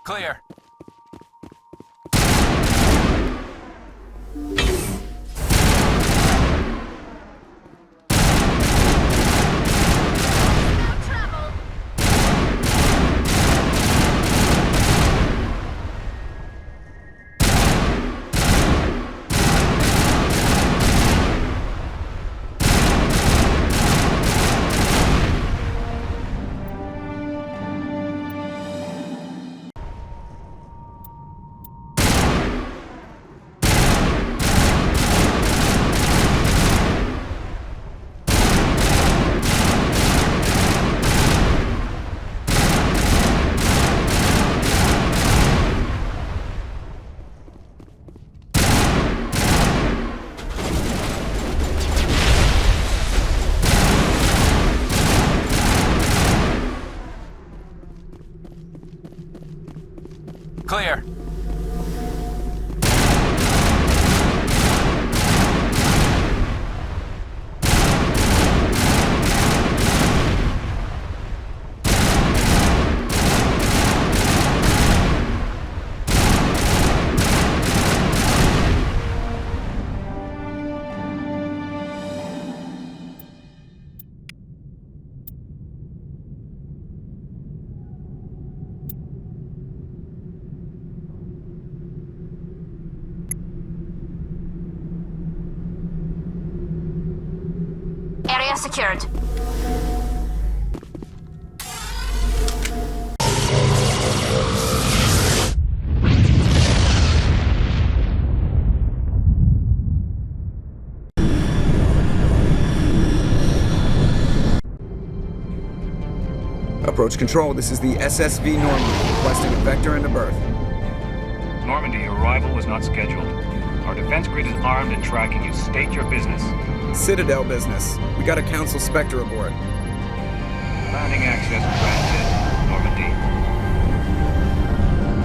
Clear. Clear. Area secured. Approach control, this is the SSV Normandy, requesting a vector into berth. Normandy, your arrival was not scheduled. Our defense grid is armed and tracking you. State your business. Citadel business. We got a Council Spectre aboard. Landing access granted, Normandy.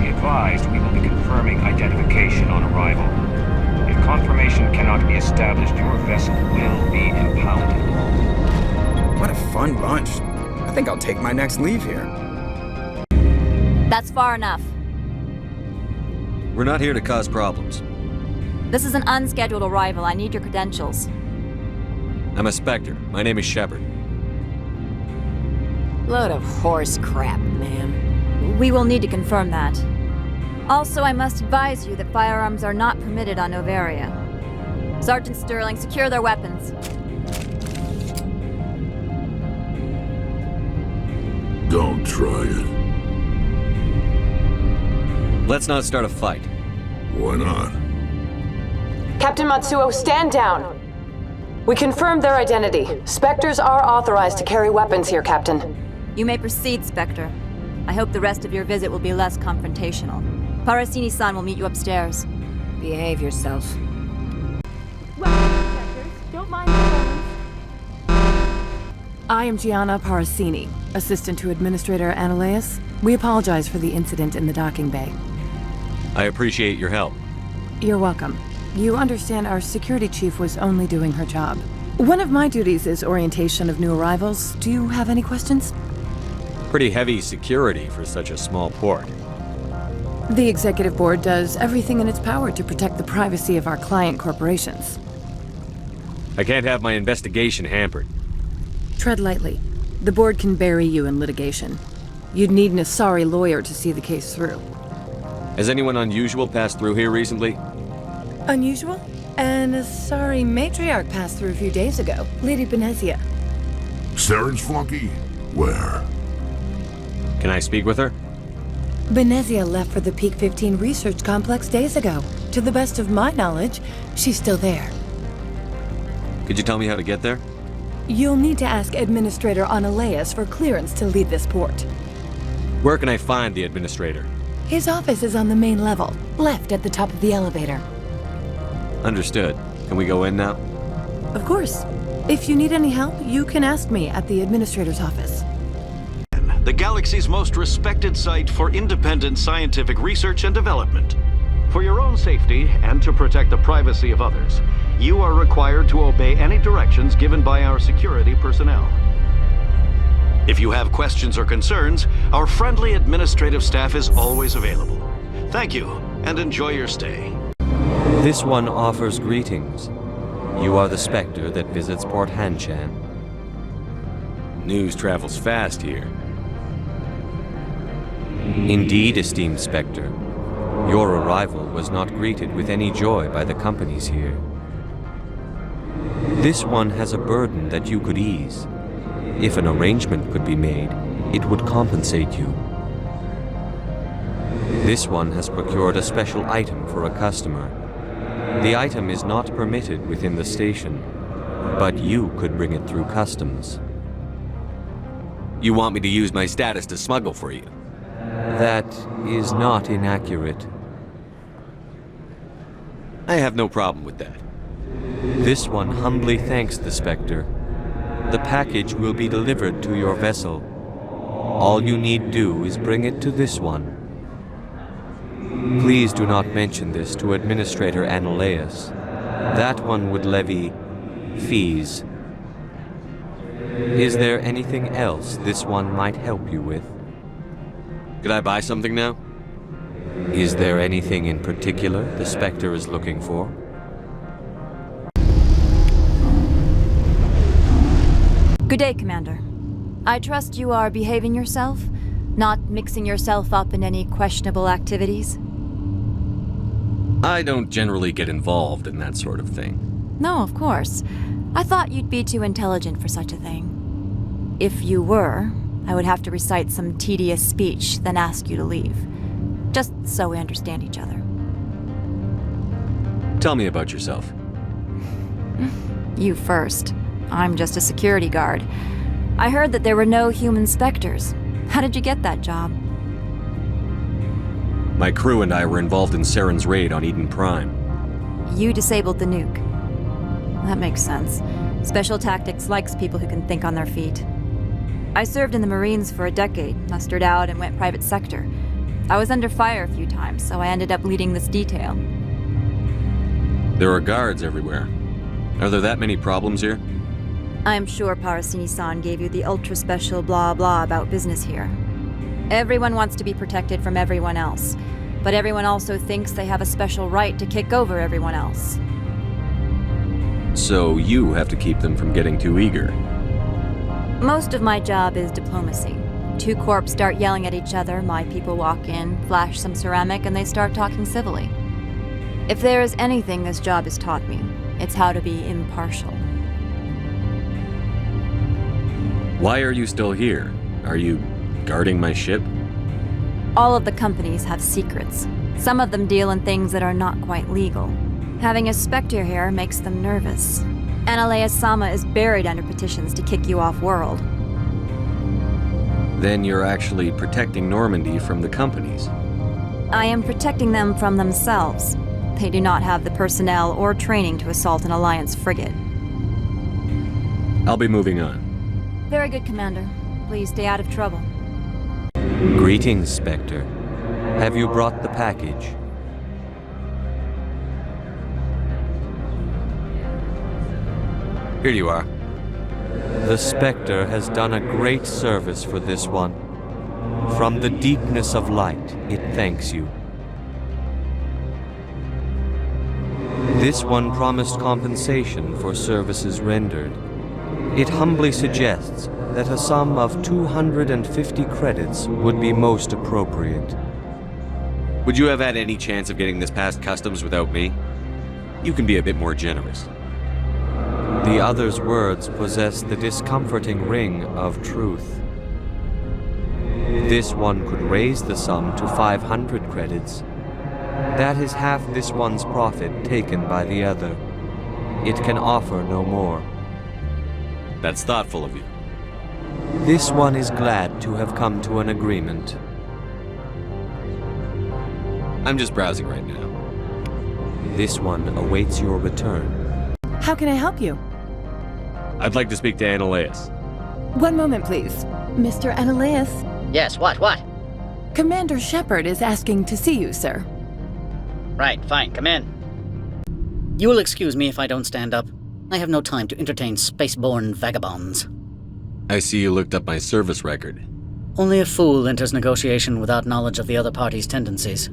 Be advised, we will be confirming identification on arrival. If confirmation cannot be established, your vessel will be impounded. What a fun bunch. I think I'll take my next leave here. That's far enough. We're not here to cause problems. This is an unscheduled arrival. I need your credentials. I'm a Spectre. My name is Shepard. Load of horse crap, ma'am. We will need to confirm that. Also, I must advise you that firearms are not permitted on Novaria. Sergeant Sterling, secure their weapons. Don't try it. Let's not start a fight. Why not? Captain Matsuo, stand down! We confirmed their identity. Spectres are authorized to carry weapons here, Captain. You may proceed, Spectre. I hope the rest of your visit will be less confrontational. Parasini-san will meet you upstairs. Behave yourself. Welcome, Spectres. Don't mind the phones. I am Gianna Parasini, assistant to Administrator Ananias. We apologize for the incident in the docking bay. I appreciate your help. You're welcome. You understand our security chief was only doing her job. One of my duties is orientation of new arrivals. Do you have any questions? Pretty heavy security for such a small port. The executive board does everything in its power to protect the privacy of our client corporations. I can't have my investigation hampered. Tread lightly. The board can bury you in litigation. You'd need an Asari lawyer to see the case through. Has anyone unusual passed through here recently? Unusual? An Asari matriarch passed through a few days ago. Lady Benezia. Saren's flunky? Where? Can I speak with her? Benezia left for the Peak 15 research complex days ago. To the best of my knowledge, she's still there. Could you tell me how to get there? You'll need to ask Administrator Ananias for clearance to leave this port. Where can I find the administrator? His office is on the main level, left at the top of the elevator. Understood. Can we go in now? Of course. If you need any help, you can ask me at the Administrator's office. The galaxy's most respected site for independent scientific research and development. For your own safety and to protect the privacy of others, you are required to obey any directions given by our security personnel. If you have questions or concerns, our friendly administrative staff is always available. Thank you, and enjoy your stay. This one offers greetings. You are the Spectre that visits Port Hanshan. News travels fast here. Indeed, esteemed Spectre. Your arrival was not greeted with any joy by the companies here. This one has a burden that you could ease. If an arrangement could be made, it would compensate you. This one has procured a special item for a customer. The item is not permitted within the station, but you could bring it through customs. You want me to use my status to smuggle for you? That is not inaccurate. I have no problem with that. This one humbly thanks the Spectre. The package will be delivered to your vessel. All you need do is bring it to this one. Please do not mention this to Administrator Analaeus. That one would levy fees. Is there anything else this one might help you with? Could I buy something now? Is there anything in particular the Spectre is looking for? Good day, Commander. I trust you are behaving yourself, not mixing yourself up in any questionable activities? I don't generally get involved in that sort of thing. No, of course. I thought you'd be too intelligent for such a thing. If you were, I would have to recite some tedious speech, then ask you to leave. Just so we understand each other. Tell me about yourself. You first. I'm just a security guard. I heard that there were no human specters. How did you get that job? My crew and I were involved in Saren's raid on Eden Prime. You disabled the nuke. That makes sense. Special Tactics likes people who can think on their feet. I served in the Marines for a decade, mustered out, and went private sector. I was under fire a few times, so I ended up leading this detail. There are guards everywhere. Are there that many problems here? I'm sure Parasini-san gave you the ultra-special blah-blah about business here. Everyone wants to be protected from everyone else, but everyone also thinks they have a special right to kick over everyone else. So you have to keep them from getting too eager. Most of my job is diplomacy. Two corps start yelling at each other, my people walk in, flash some ceramic, and they start talking civilly. If there is anything this job has taught me, it's how to be impartial. Why are you still here? Are you guarding my ship? All of the companies have secrets. Some of them deal in things that are not quite legal. Having a Spectre here makes them nervous. Analaeus-sama is buried under petitions to kick you off-world. Then you're actually protecting Normandy from the companies. I am protecting them from themselves. They do not have the personnel or training to assault an Alliance frigate. I'll be moving on. Very good, Commander. Please stay out of trouble. Greetings, Spectre. Have you brought the package? Here you are. The Spectre has done a great service for this one. From the deepness of light, it thanks you. This one promised compensation for services rendered. It humbly suggests that a sum of 250 credits would be most appropriate. Would you have had any chance of getting this past customs without me? You can be a bit more generous. The other's words possess the discomforting ring of truth. This one could raise the sum to 500 credits. That is half this one's profit taken by the other. It can offer no more. That's thoughtful of you. This one is glad to have come to an agreement. I'm just browsing right now. This one awaits your return. How can I help you? I'd like to speak to Analaeus. One moment, please. Mr. Analaeus, Yes, what? Commander Shepard is asking to see you, sir. Right, fine, come in. You will excuse me if I don't stand up. I have no time to entertain spaceborne vagabonds. I see you looked up my service record. Only a fool enters negotiation without knowledge of the other party's tendencies.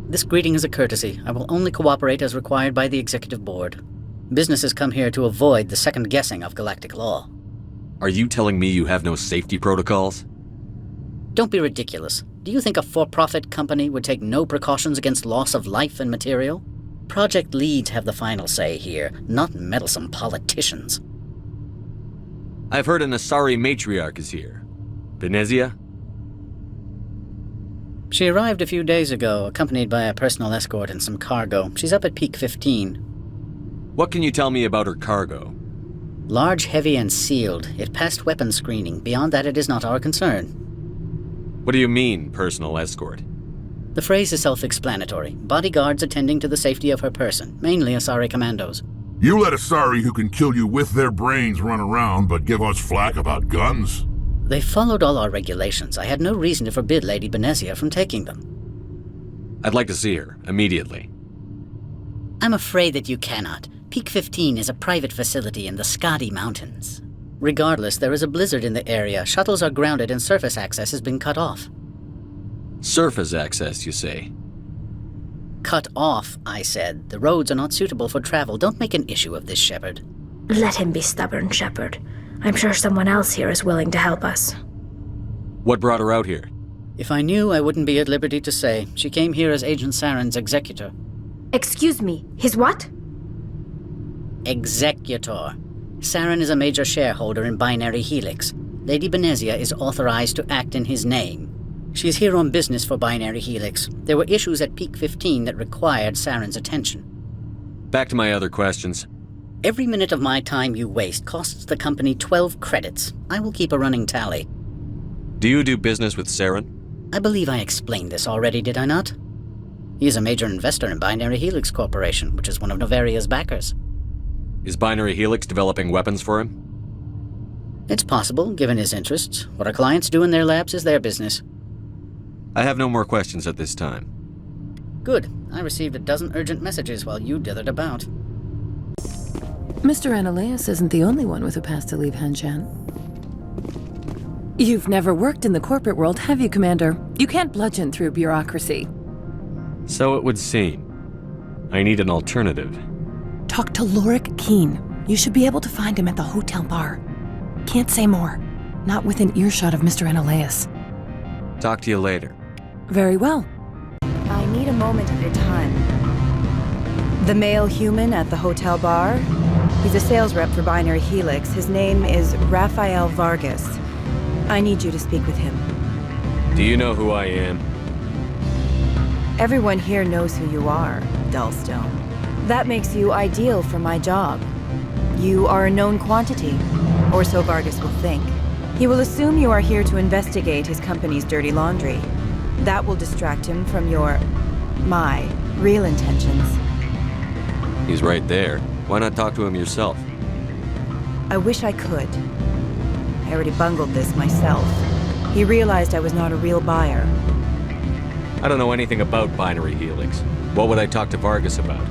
This greeting is a courtesy. I will only cooperate as required by the Executive Board. Businesses come here to avoid the second guessing of galactic law. Are you telling me you have no safety protocols? Don't be ridiculous. Do you think a for-profit company would take no precautions against loss of life and material? Project leads have the final say here, not meddlesome politicians. I've heard an Asari matriarch is here. Benezia? She arrived a few days ago, accompanied by a personal escort and some cargo. She's up at Peak 15. What can you tell me about her cargo? Large, heavy, and sealed. It passed weapons screening. Beyond that, it is not our concern. What do you mean, personal escort? The phrase is self-explanatory. Bodyguards attending to the safety of her person, mainly Asari commandos. You let Asari who can kill you with their brains run around, but give us flack about guns? They followed all our regulations. I had no reason to forbid Lady Benezia from taking them. I'd like to see her, immediately. I'm afraid that you cannot. Peak 15 is a private facility in the Skadi Mountains. Regardless, there is a blizzard in the area. Shuttles are grounded and surface access has been cut off. Surface access, you say? Cut off, I said. The roads are not suitable for travel. Don't make an issue of this, Shepard. Let him be stubborn, Shepard. I'm sure someone else here is willing to help us. What brought her out here? If I knew, I wouldn't be at liberty to say. She came here as Agent Saren's executor. Excuse me, his what? Executor. Saren is a major shareholder in Binary Helix. Lady Benezia is authorized to act in his name. She's here on business for Binary Helix. There were issues at Peak 15 that required Saren's attention. Back to my other questions. Every minute of my time you waste costs the company 12 credits. I will keep a running tally. Do you do business with Saren? I believe I explained this already, did I not? He is a major investor in Binary Helix Corporation, which is one of Novaria's backers. Is Binary Helix developing weapons for him? It's possible, given his interests. What our clients do in their labs is their business. I have no more questions at this time. Good. I received a dozen urgent messages while you dithered about. Mr. Ananias isn't the only one with a past to leave Hanshan. You've never worked in the corporate world, have you, Commander? You can't bludgeon through bureaucracy. So it would seem. I need an alternative. Talk to Lorik Keen. You should be able to find him at the hotel bar. Can't say more. Not within earshot of Mr. Ananias. Talk to you later. Very well. I need a moment of your time. The male human at the hotel bar? He's a sales rep for Binary Helix. His name is Rafael Vargas. I need you to speak with him. Do you know who I am? Everyone here knows who you are, Dullstone. That makes you ideal for my job. You are a known quantity, or so Vargas will think. He will assume you are here to investigate his company's dirty laundry. That will distract him from my real intentions. He's right there. Why not talk to him yourself? I wish I could. I already bungled this myself. He realized I was not a real buyer. I don't know anything about Binary Helix. What would I talk to Vargas about?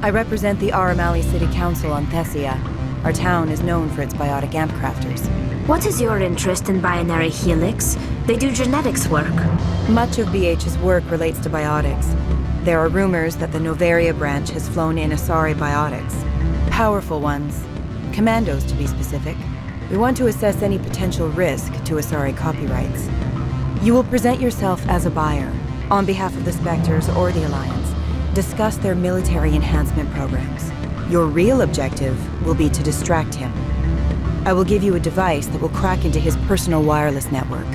I represent the Aramali City Council on Thessia. Our town is known for its biotic amp crafters. What is your interest in Binary Helix? They do genetics work. Much of BH's work relates to biotics. There are rumors that the Novaria branch has flown in Asari biotics. Powerful ones. Commandos, to be specific. We want to assess any potential risk to Asari copyrights. You will present yourself as a buyer, on behalf of the Spectres or the Alliance. Discuss their military enhancement programs. Your real objective will be to distract him. I will give you a device that will crack into his personal wireless network.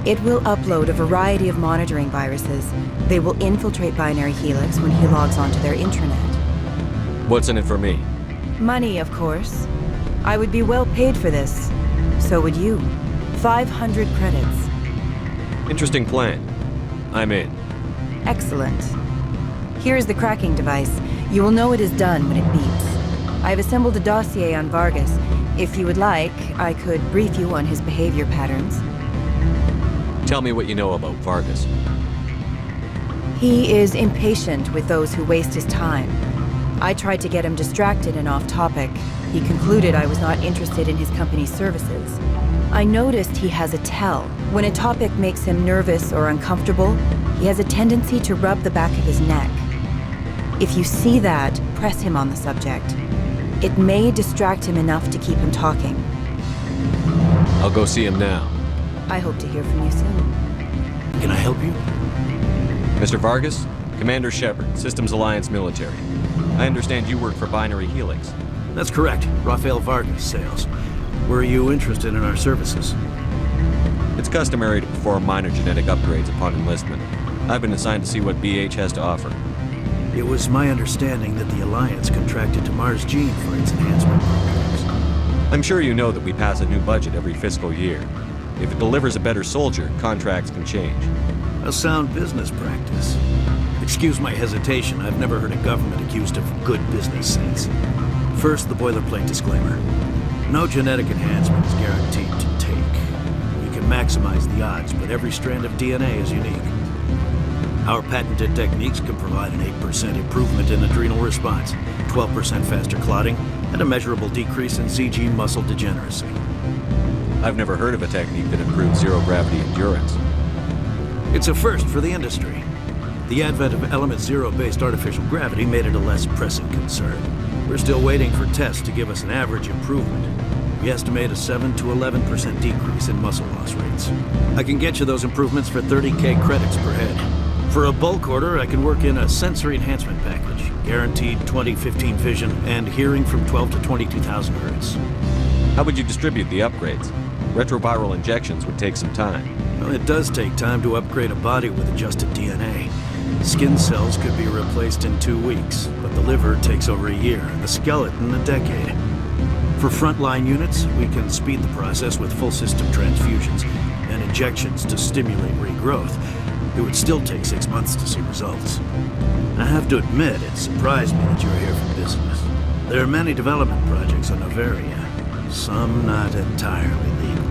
It will upload a variety of monitoring viruses. They will infiltrate Binary Helix when he logs onto their intranet. What's in it for me? Money, of course. I would be well paid for this. So would you. 500 credits. Interesting plan. I'm in. Excellent. Here is the cracking device. You will know it is done when it beeps. I have assembled a dossier on Vargas. If you would like, I could brief you on his behavior patterns. Tell me what you know about Vargas. He is impatient with those who waste his time. I tried to get him distracted and off topic. He concluded I was not interested in his company's services. I noticed he has a tell. When a topic makes him nervous or uncomfortable, he has a tendency to rub the back of his neck. If you see that, press him on the subject. It may distract him enough to keep him talking. I'll go see him now. I hope to hear from you soon. Can I help you? Mr. Vargas, Commander Shepard, Systems Alliance Military. I understand you work for Binary Helix. That's correct. Rafael Vargas, sales. Were you interested in our services? It's customary to perform minor genetic upgrades upon enlistment. I've been assigned to see what BH has to offer. It was my understanding that the Alliance contracted to Mars Gene for its enhancement programs. I'm sure you know that we pass a new budget every fiscal year. If it delivers a better soldier, contracts can change. A sound business practice. Excuse my hesitation, I've never heard a government accused of good business sense. First, the boilerplate disclaimer. No genetic enhancement is guaranteed to take. We can maximize the odds, but every strand of DNA is unique. Our patented techniques can provide an 8% improvement in adrenal response, 12% faster clotting, and a measurable decrease in ZG muscle degeneracy. I've never heard of a technique that improves zero-gravity endurance. It's a first for the industry. The advent of element zero-based artificial gravity made it a less pressing concern. We're still waiting for tests to give us an average improvement. We estimate a 7 to 11% decrease in muscle loss rates. I can get you those improvements for 30K credits per head. For a bulk order, I can work in a sensory enhancement package, guaranteed 20/15 vision, and hearing from 12 to 22,000 hertz. How would you distribute the upgrades? Retroviral injections would take some time. Well, it does take time to upgrade a body with adjusted DNA. Skin cells could be replaced in 2 weeks, but the liver takes over a year, and the skeleton a decade. For frontline units, we can speed the process with full system transfusions and injections to stimulate regrowth. It would still take 6 months to see results. I have to admit, it surprised me that you're here for business. There are many development projects on Novaria, some not entirely legal.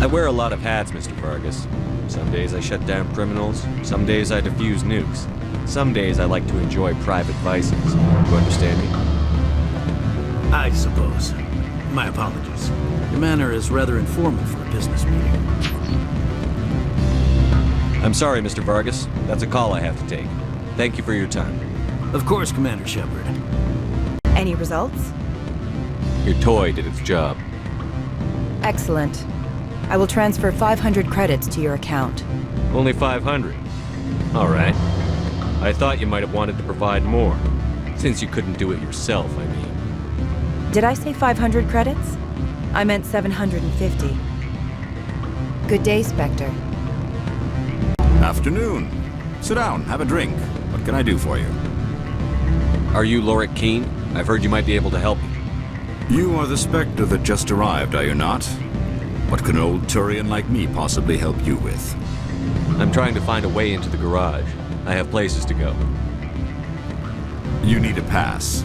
I wear a lot of hats, Mr. Vargas. Some days I shut down criminals, some days I defuse nukes. Some days I like to enjoy private vices. You understand me? I suppose. My apologies. Your manner is rather informal for a business meeting. I'm sorry, Mr. Vargas. That's a call I have to take. Thank you for your time. Of course, Commander Shepard. Any results? Your toy did its job. Excellent. I will transfer 500 credits to your account. Only 500. All right. I thought you might have wanted to provide more. Since you couldn't do it yourself, I mean. Did I say 500 credits? I meant 750. Good day, Spectre. Afternoon. Sit down, have a drink. What can I do for you? Are you Lorik Keene? I've heard you might be able to help me. You are the Spectre that just arrived, are you not? What can an old Turian like me possibly help you with? I'm trying to find a way into the garage. I have places to go. You need a pass.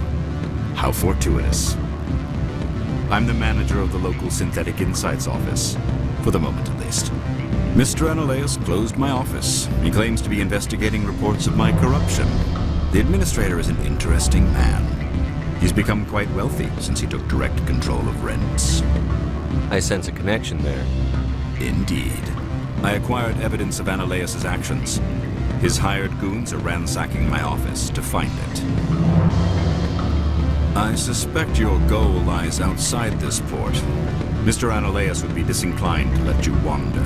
How fortuitous. I'm the manager of the local Synthetic Insights office. For the moment, at least. Mr. Analaeus closed my office. He claims to be investigating reports of my corruption. The administrator is an interesting man. He's become quite wealthy since he took direct control of rents. I sense a connection there. Indeed. I acquired evidence of Analaeus' actions. His hired goons are ransacking my office to find it. I suspect your goal lies outside this port. Mr. Analaeus would be disinclined to let you wander.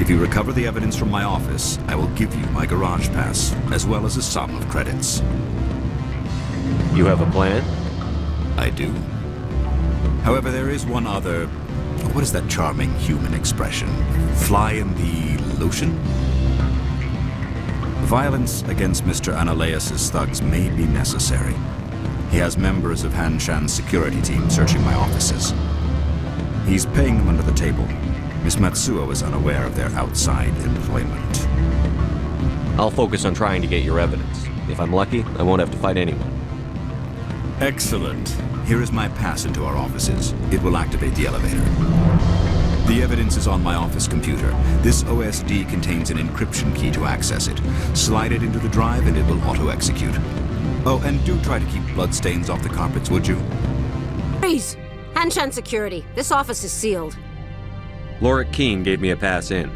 If you recover the evidence from my office, I will give you my garage pass, as well as a sum of credits. You have a plan? I do. However, there is one other... What is that charming human expression? Fly in the lotion? Violence against Mr. Analaeus' thugs may be necessary. He has members of Han Shan's security team searching my offices. He's paying them under the table. Miss Matsuo is unaware of their outside employment. I'll focus on trying to get your evidence. If I'm lucky, I won't have to fight anyone. Excellent. Here is my pass into our offices. It will activate the elevator. The evidence is on my office computer. This OSD contains an encryption key to access it. Slide it into the drive and it will auto-execute. Oh, and do try to keep bloodstains off the carpets, would you? Freeze! Hanshan security. This office is sealed. Lorik Keene gave me a pass in.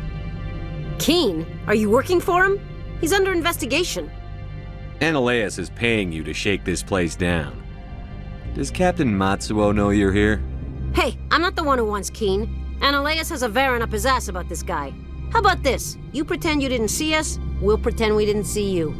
Keene? Are you working for him? He's under investigation. Analeus is paying you to shake this place down. Does Captain Matsuo know you're here? Hey, I'm not the one who wants Keene. Analeus has a Varen up his ass about this guy. How about this? You pretend you didn't see us, we'll pretend we didn't see you.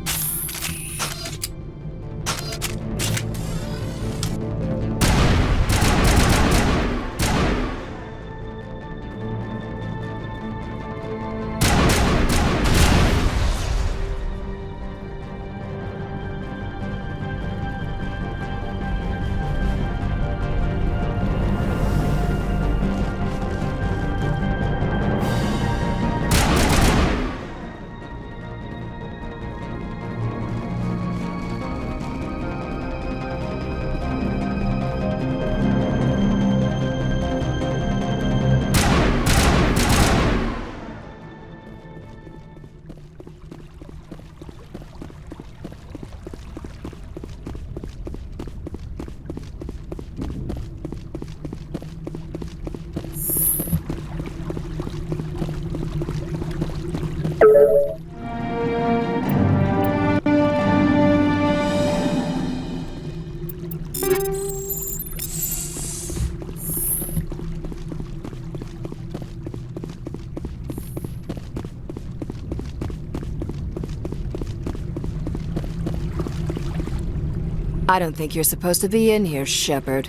I don't think you're supposed to be in here, Shepard.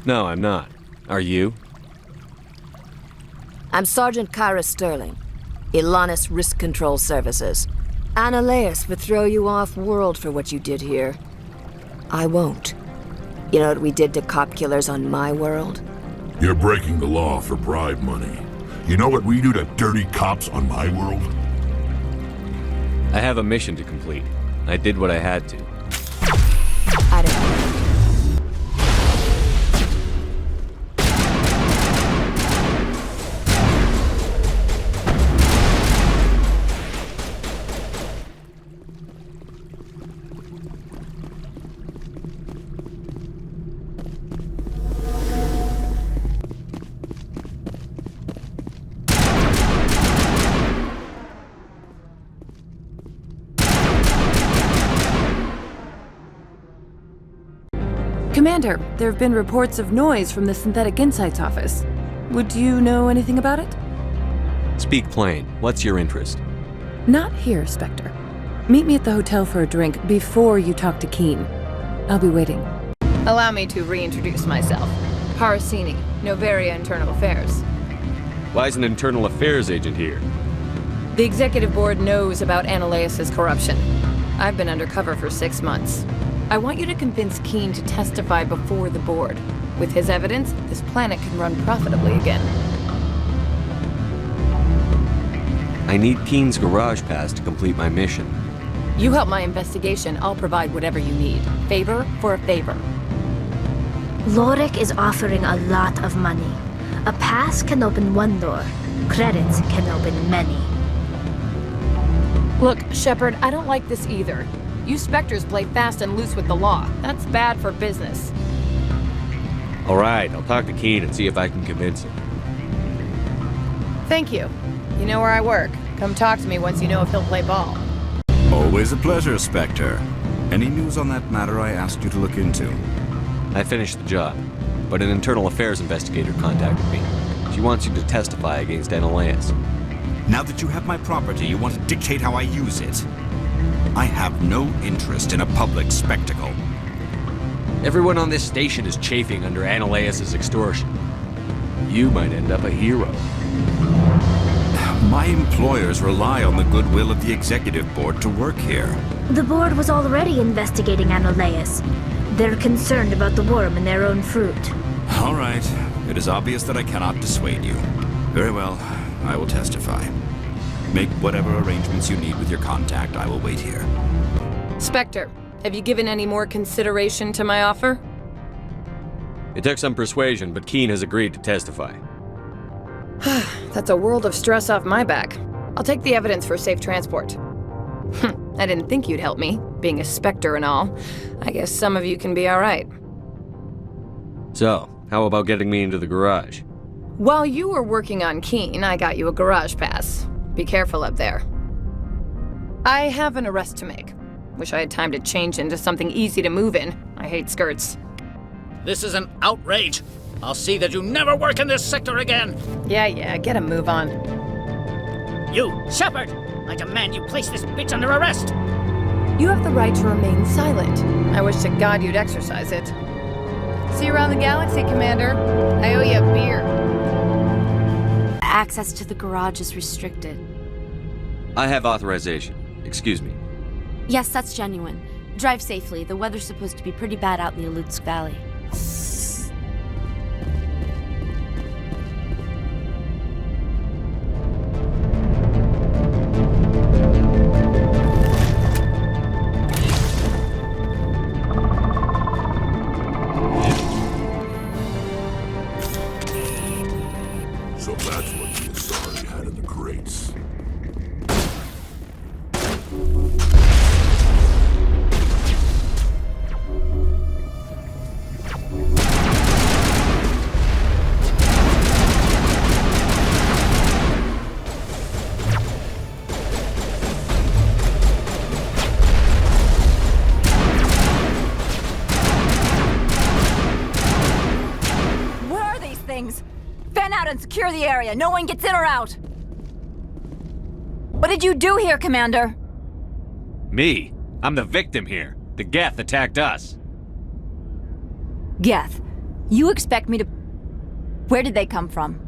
No, I'm not. Are you? I'm Sergeant Kyra Sterling, Ilanis Risk Control Services. Analeus would throw you off-world for what you did here. I won't. You know what we did to cop killers on my world? You're breaking the law for bribe money. You know what we do to dirty cops on my world? I have a mission to complete. I did what I had to. I don't know. Commander, there have been reports of noise from the Synthetic Insights office. Would you know anything about it? Speak plain. What's your interest? Not here, Spectre. Meet me at the hotel for a drink before you talk to Keene. I'll be waiting. Allow me to reintroduce myself. Parasini, Novaria Internal Affairs. Why is an internal affairs agent here? The executive board knows about Analeus' corruption. I've been undercover for 6 months. I want you to convince Keene to testify before the board. With his evidence, this planet can run profitably again. I need Keene's garage pass to complete my mission. You help my investigation, I'll provide whatever you need. Favor for a favor. Lorik is offering a lot of money. A pass can open one door. Credits can open many. Look, Shepard, I don't like this either. You Spectres play fast and loose with the law. That's bad for business. All right, I'll talk to Keene and see if I can convince him. Thank you. You know where I work. Come talk to me once you know if he'll play ball. Always a pleasure, Spectre. Any news on that matter I asked you to look into? I finished the job, but an internal affairs investigator contacted me. She wants you to testify against Analeus. Now that you have my property, you want to dictate how I use it. I have no interest in a public spectacle. Everyone on this station is chafing under Analeus' extortion. You might end up a hero. My employers rely on the goodwill of the executive board to work here. The board was already investigating Analeus. They're concerned about the worm in their own fruit. All right. It is obvious that I cannot dissuade you. Very well. I will testify. Make whatever arrangements you need with your contact. I will wait here. Spectre, have you given any more consideration to my offer? It took some persuasion, but Keene has agreed to testify. That's a world of stress off my back. I'll take the evidence for safe transport. I didn't think you'd help me, being a Spectre and all. I guess some of you can be alright. So, how about getting me into the garage? While you were working on Keen, I got you a garage pass. Be careful up there. I have an arrest to make. Wish I had time to change into something easy to move in. I hate skirts. This is an outrage. I'll see that you never work in this sector again. Yeah, get a move on. You, Shepard! I demand you place this bitch under arrest! You have the right to remain silent. I wish to God you'd exercise it. See you around the galaxy, Commander. I owe you a beer. Access to the garage is restricted. I have authorization. Excuse me. Yes, that's genuine. Drive safely. The weather's supposed to be pretty bad out in the Alutsk Valley. So that's what the Asari had in the crates. What are these things? Fan out and secure the area. No one gets in or out. What did you do here, Commander? Me? I'm the victim here. The Geth attacked us. Geth, you expect me to... Where did they come from?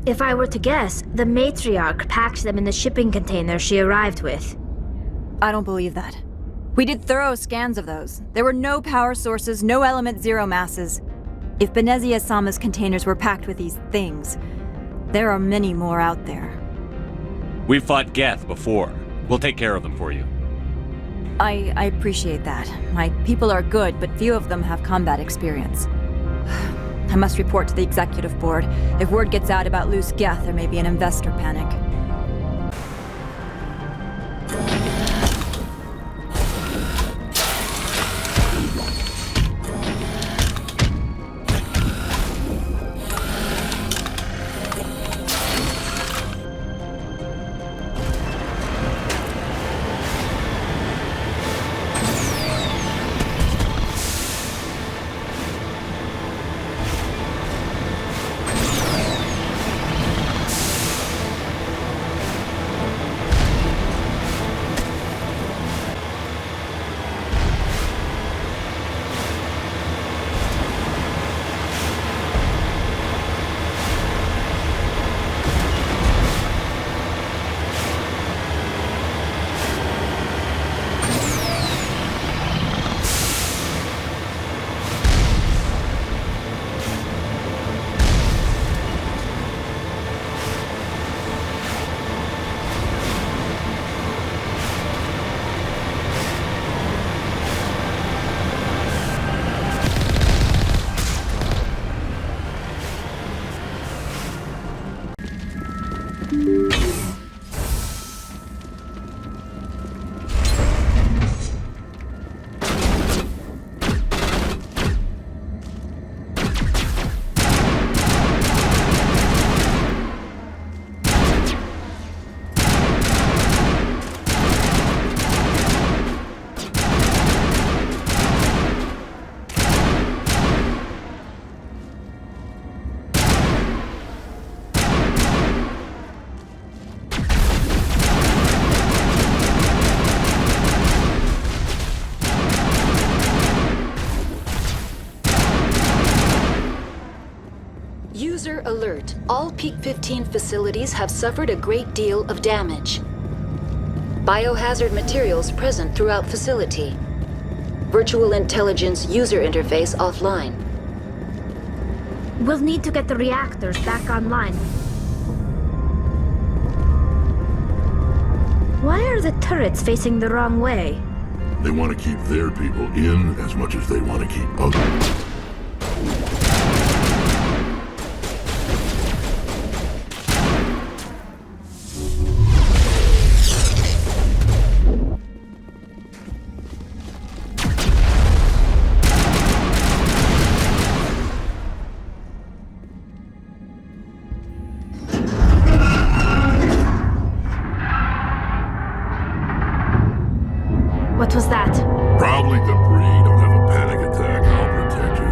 If I were to guess, the matriarch packed them in the shipping container she arrived with. I don't believe that. We did thorough scans of those. There were no power sources, no element zero masses. If Benezia-sama's containers were packed with these things, there are many more out there. We've fought Geth before. We'll take care of them for you. I appreciate that. My people are good, but few of them have combat experience. I must report to the executive board. If word gets out about loose Geth, there may be an investor panic. User alert. All Peak 15 facilities have suffered a great deal of damage. Biohazard materials present throughout facility. Virtual intelligence user interface offline. We'll need to get the reactors back online. Why are the turrets facing the wrong way? They want to keep their people in as much as they want to keep others. What was that? Probably debris. Don't have a panic attack. I'll protect you.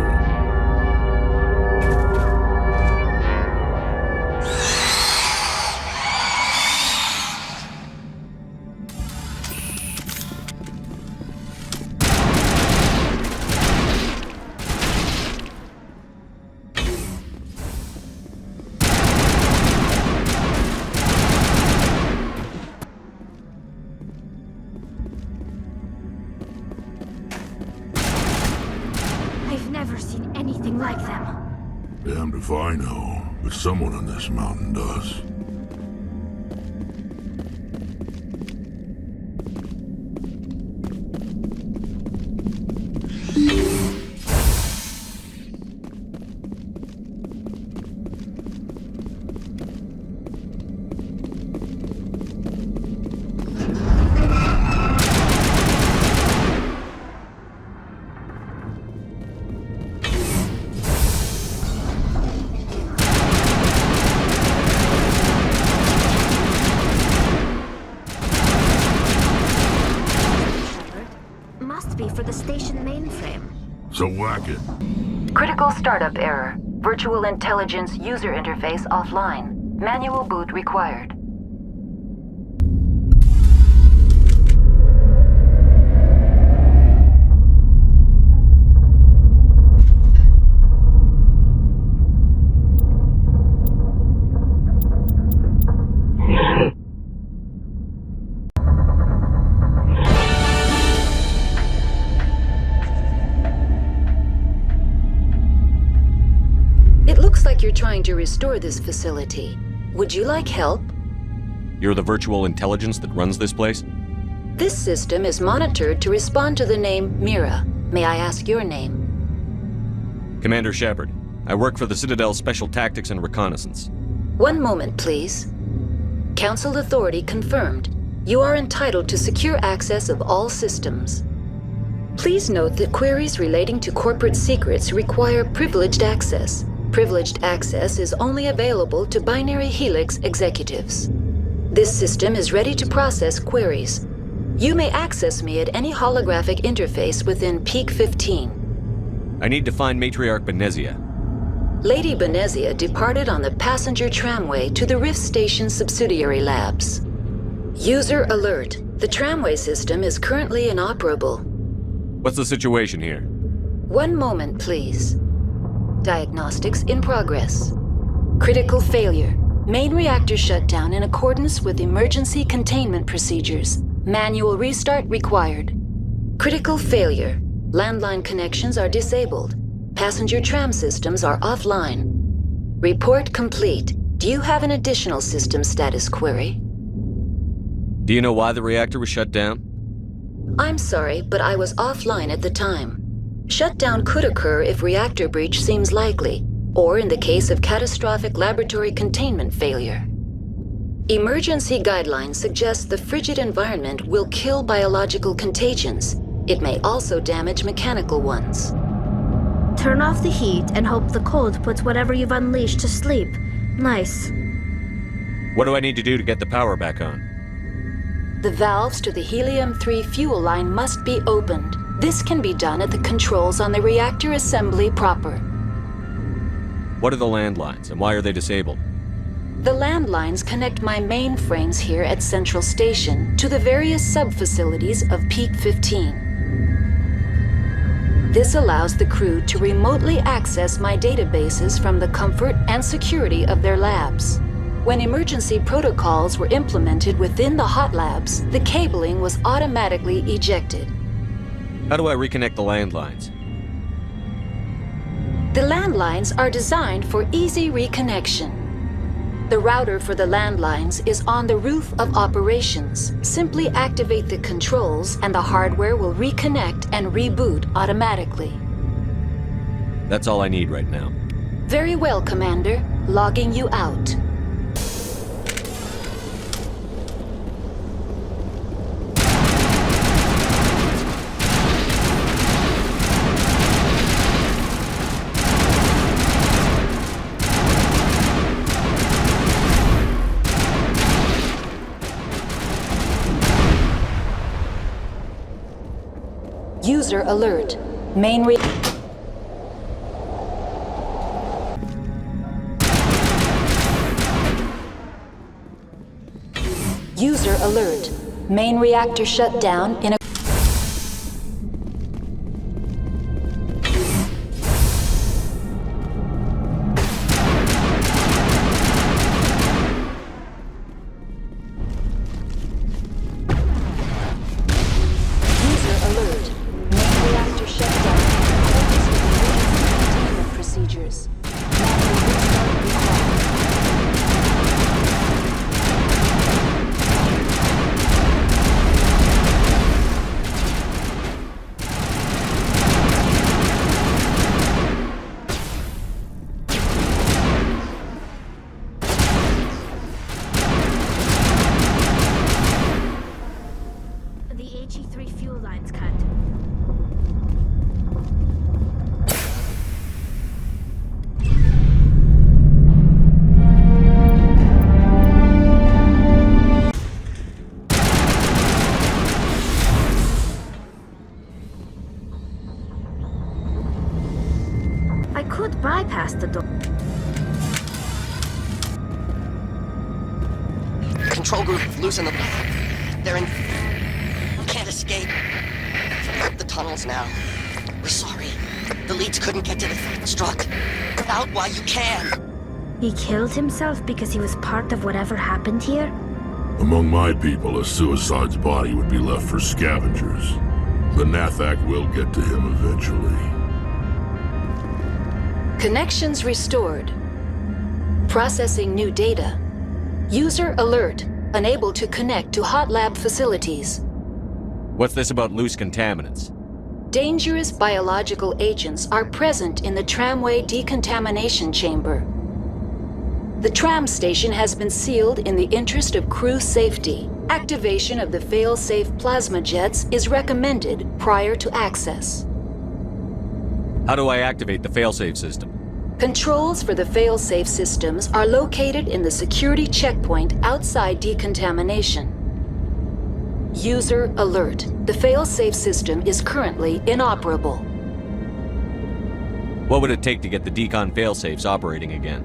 I've never seen anything like them. Damned if I know, but someone on this mountain does. Must be for the station mainframe. So whack it. Critical startup error. Virtual intelligence user interface offline. Manual boot required. It looks like you're trying to restore this facility. Would you like help? You're the virtual intelligence that runs this place? This system is monitored to respond to the name Mira. May I ask your name? Commander Shepard. I work for the Citadel Special Tactics and Reconnaissance. One moment, please. Council authority confirmed. You are entitled to secure access of all systems. Please note that queries relating to corporate secrets require privileged access. Privileged access is only available to Binary Helix executives. This system is ready to process queries. You may access me at any holographic interface within Peak 15. I need to find Matriarch Benezia. Lady Benezia departed on the passenger tramway to the Rift Station subsidiary labs. User alert. The tramway system is currently inoperable. What's the situation here? One moment, please. Diagnostics in progress. Critical failure. Main reactor shut down in accordance with emergency containment procedures. Manual restart required. Critical failure. Landline connections are disabled. Passenger tram systems are offline. Report complete. Do you have an additional system status query? Do you know why the reactor was shut down? I'm sorry, but I was offline at the time. Shutdown could occur if reactor breach seems likely, or in the case of catastrophic laboratory containment failure. Emergency guidelines suggest the frigid environment will kill biological contagions. It may also damage mechanical ones. Turn off the heat and hope the cold puts whatever you've unleashed to sleep. Nice. What do I need to do to get the power back on? The valves to the helium-3 fuel line must be opened. This can be done at the controls on the reactor assembly proper. What are the landlines, and why are they disabled? The landlines connect my mainframes here at Central Station to the various sub-facilities of Peak 15. This allows the crew to remotely access my databases from the comfort and security of their labs. When emergency protocols were implemented within the hot labs, the cabling was automatically ejected. How do I reconnect the landlines? The landlines are designed for easy reconnection. The router for the landlines is on the roof of operations. Simply activate the controls and the hardware will reconnect and reboot automatically. That's all I need right now. Very well, Commander. Logging you out. User alert. Main re- User alert. Main reactor shut down in a... User alert. Main reactor shut down in accordance with emergency containment procedures. Manual restart required. The HE3 fuel line's cut. I could bypass the door. Control group, loosen them. They're in... Can't escape. The tunnels now. We're sorry. The leads couldn't get to the struck. Out while you can. He killed himself because he was part of whatever happened here? Among my people, a suicide's body would be left for scavengers. The Nathak will get to him eventually. Connections restored. Processing new data. User alert. Unable to connect to hot lab facilities. What's this about loose contaminants? Dangerous biological agents are present in the tramway decontamination chamber. The tram station has been sealed in the interest of crew safety. Activation of the fail-safe plasma jets is recommended prior to access. How do I activate the failsafe system? Controls for the fail-safe systems are located in the security checkpoint outside decontamination. User alert. The fail-safe system is currently inoperable. What would it take to get the decon failsafes operating again?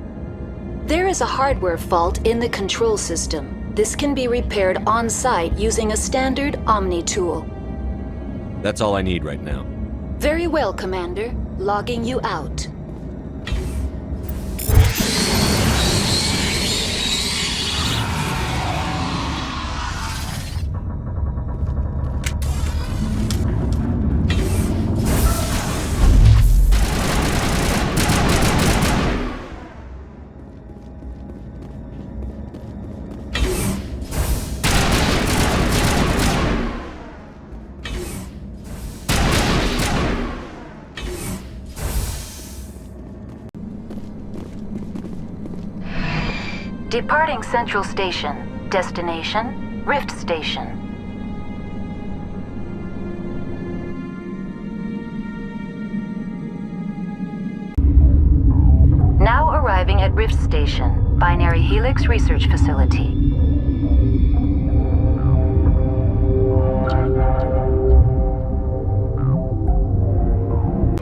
There is a hardware fault in the control system. This can be repaired on-site using a standard Omni tool. That's all I need right now. Very well, Commander. Logging you out. Departing Central Station. Destination, Rift Station. Now arriving at Rift Station, Binary Helix Research Facility.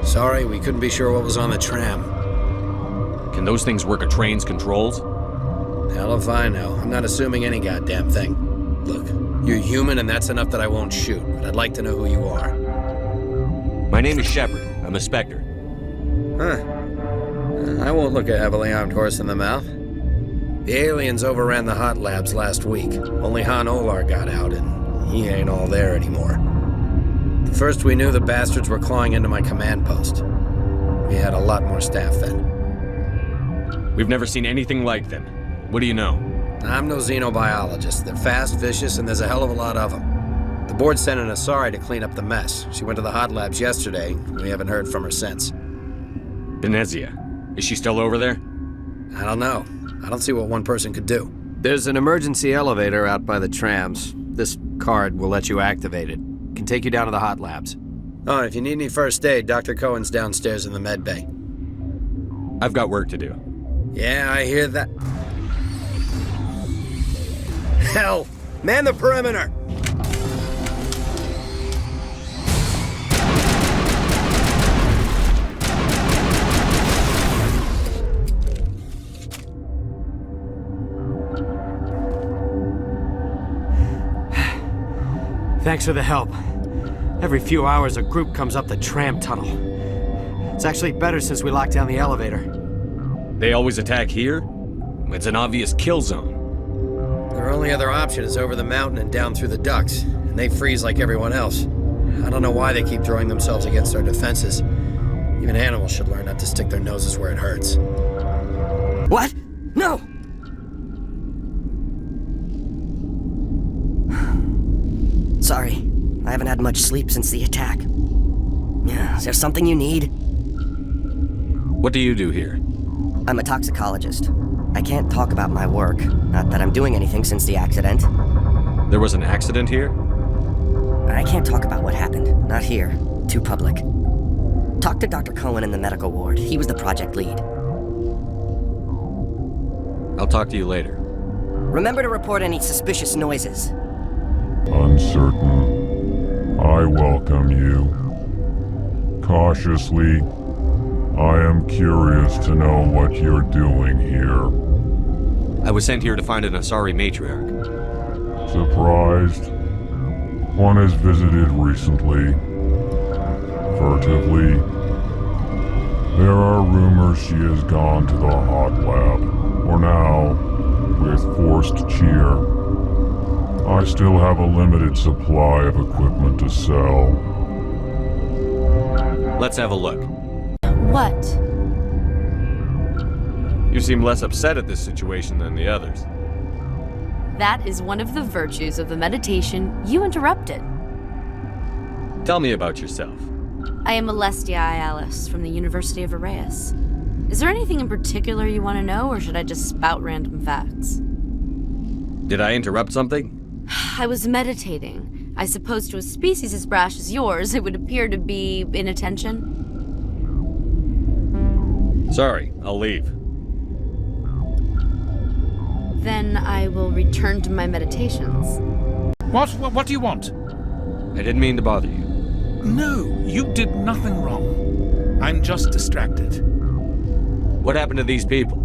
Sorry, we couldn't be sure what was on the tram. Can those things work a train's controls? Hell if I know. I'm not assuming any goddamn thing. Look, you're human and that's enough that I won't shoot, but I'd like to know who you are. My name is Shepard. I'm a Spectre. Huh. I won't look a heavily armed horse in the mouth. The aliens overran the hot labs last week. Only Han Olar got out, and he ain't all there anymore. The first we knew, the bastards were clawing into my command post. We had a lot more staff then. We've never seen anything like them. What do you know? I'm no xenobiologist. They're fast, vicious, and there's a hell of a lot of them. The board sent an Asari to clean up the mess. She went to the hot labs yesterday. We haven't heard from her since. Benezia. Is she still over there? I don't know. I don't see what one person could do. There's an emergency elevator out by the trams. This card will let you activate it. Can take you down to the hot labs. Oh, and if you need any first aid, Dr. Cohen's downstairs in the med bay. I've got work to do. Yeah, I hear that. Hell! Man the perimeter! Thanks for the help. Every few hours, a group comes up the tram tunnel. It's actually better since we locked down the elevator. They always attack here? It's an obvious kill zone. Their only other option is over the mountain and down through the ducts, and they freeze like everyone else. I don't know why they keep throwing themselves against our defenses. Even animals should learn not to stick their noses where it hurts. What? No! Sorry, I haven't had much sleep since the attack. Is there something you need? What do you do here? I'm a toxicologist. I can't talk about my work. Not that I'm doing anything since the accident. There was an accident here? I can't talk about what happened. Not here. Too public. Talk to Dr. Cohen in the medical ward. He was the project lead. I'll talk to you later. Remember to report any suspicious noises. Uncertain. I welcome you. Cautiously, I am curious to know what you're doing here. I was sent here to find an Asari matriarch. Surprised? One has visited recently. Furtively. There are rumors she has gone to the hot lab. For now, with forced cheer. I still have a limited supply of equipment to sell. Let's have a look. What? You seem less upset at this situation than the others. That is one of the virtues of the meditation you interrupted. Tell me about yourself. I am Alestia Ialis from the University of Arraeus. Is there anything in particular you want to know, or should I just spout random facts? Did I interrupt something? I was meditating. I suppose to a species as brash as yours, it would appear to be inattention. Sorry, I'll leave. Then I will return to my meditations. What do you want? I didn't mean to bother you. No, you did nothing wrong. I'm just distracted. What happened to these people?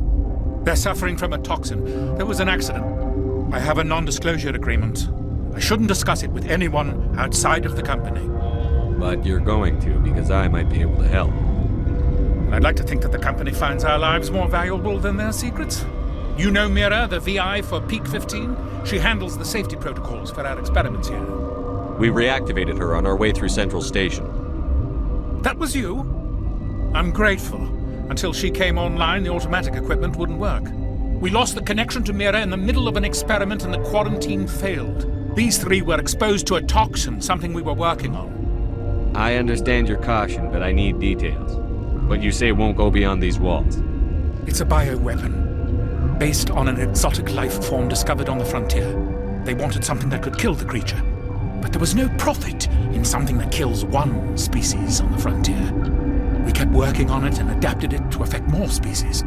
They're suffering from a toxin. There was an accident. I have a non-disclosure agreement. I shouldn't discuss it with anyone outside of the company. But you're going to, because I might be able to help. I'd like to think that the company finds our lives more valuable than their secrets. You know Mira, the VI for Peak 15? She handles the safety protocols for our experiments here. We reactivated her on our way through Central Station. That was you? I'm grateful. Until she came online, the automatic equipment wouldn't work. We lost the connection to Mira in the middle of an experiment and the quarantine failed. These three were exposed to a toxin, something we were working on. I understand your caution, but I need details. What you say won't go beyond these walls. It's a bioweapon, based on an exotic life form discovered on the frontier. They wanted something that could kill the creature. But there was no profit in something that kills one species on the frontier. We kept working on it and adapted it to affect more species.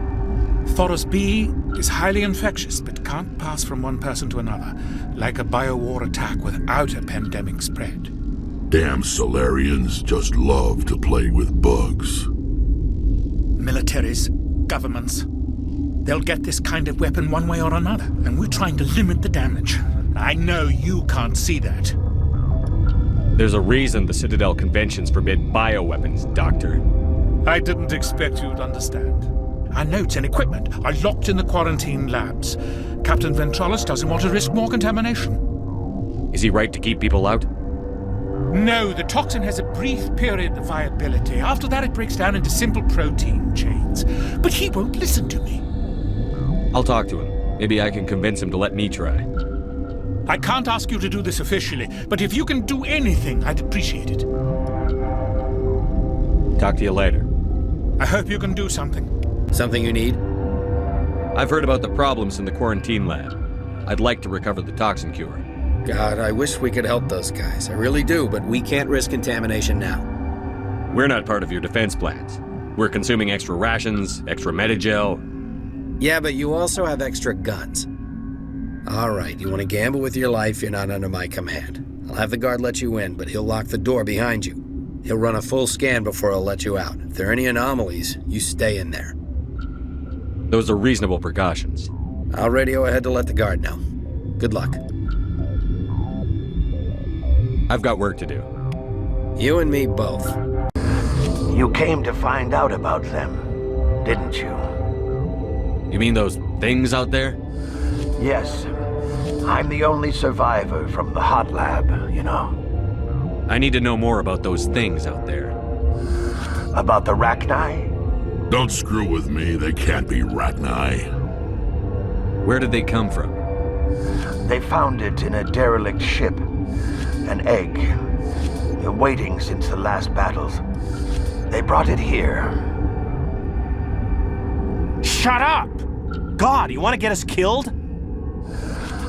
Thoros B is highly infectious, but can't pass from one person to another, like a BioWare attack without a pandemic spread. Damn Solarians just love to play with bugs. Militaries, governments, they'll get this kind of weapon one way or another, and we're trying to limit the damage. I know you can't see that. There's a reason the Citadel conventions forbid bioweapons, Doctor. I didn't expect you'd understand. Our notes and equipment are locked in the quarantine labs. Captain Ventralis doesn't want to risk more contamination. Is he right to keep people out? No, the toxin has a brief period of viability. After that, it breaks down into simple protein chains. But he won't listen to me. I'll talk to him. Maybe I can convince him to let me try. I can't ask you to do this officially, but if you can do anything, I'd appreciate it. Talk to you later. I hope you can do something. Something you need? I've heard about the problems in the quarantine lab. I'd like to recover the toxin cure. God, I wish we could help those guys. I really do, but we can't risk contamination now. We're not part of your defense plans. We're consuming extra rations, extra Medigel. Yeah, but you also have extra guns. All right, you want to gamble with your life, you're not under my command. I'll have the guard let you in, but he'll lock the door behind you. He'll run a full scan before he'll let you out. If there are any anomalies, you stay in there. Those are reasonable precautions. I'll radio ahead to let the guard know. Good luck. I've got work to do. You and me both. You came to find out about them, didn't you? You mean those things out there? Yes. I'm the only survivor from the hot lab, you know. I need to know more about those things out there. About the Rachni? Don't screw with me. They can't be Rachni. Where did they come from? They found it in a derelict ship. An egg. Waiting since the last battles. They brought it here. Shut up! God, you want to get us killed?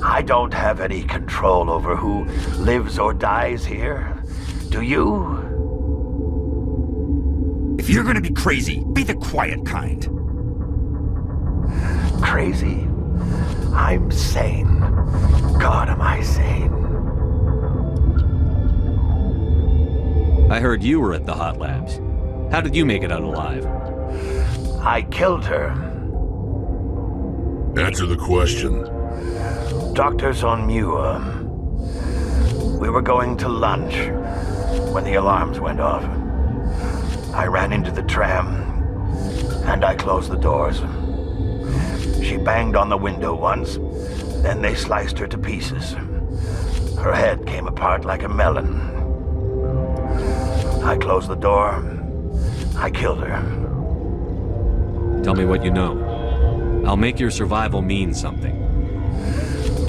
I don't have any control over who lives or dies here. Do you? If you're gonna be crazy, be the quiet kind. Crazy? I'm sane. God, am I sane. I heard you were at the hot labs. How did you make it out alive? I killed her. Answer the question. Doctors on Muir. We were going to lunch when the alarms went off. I ran into the tram, and I closed the doors. She banged on the window once, then they sliced her to pieces. Her head came apart like a melon. I closed the door. I killed her. Tell me what you know. I'll make your survival mean something.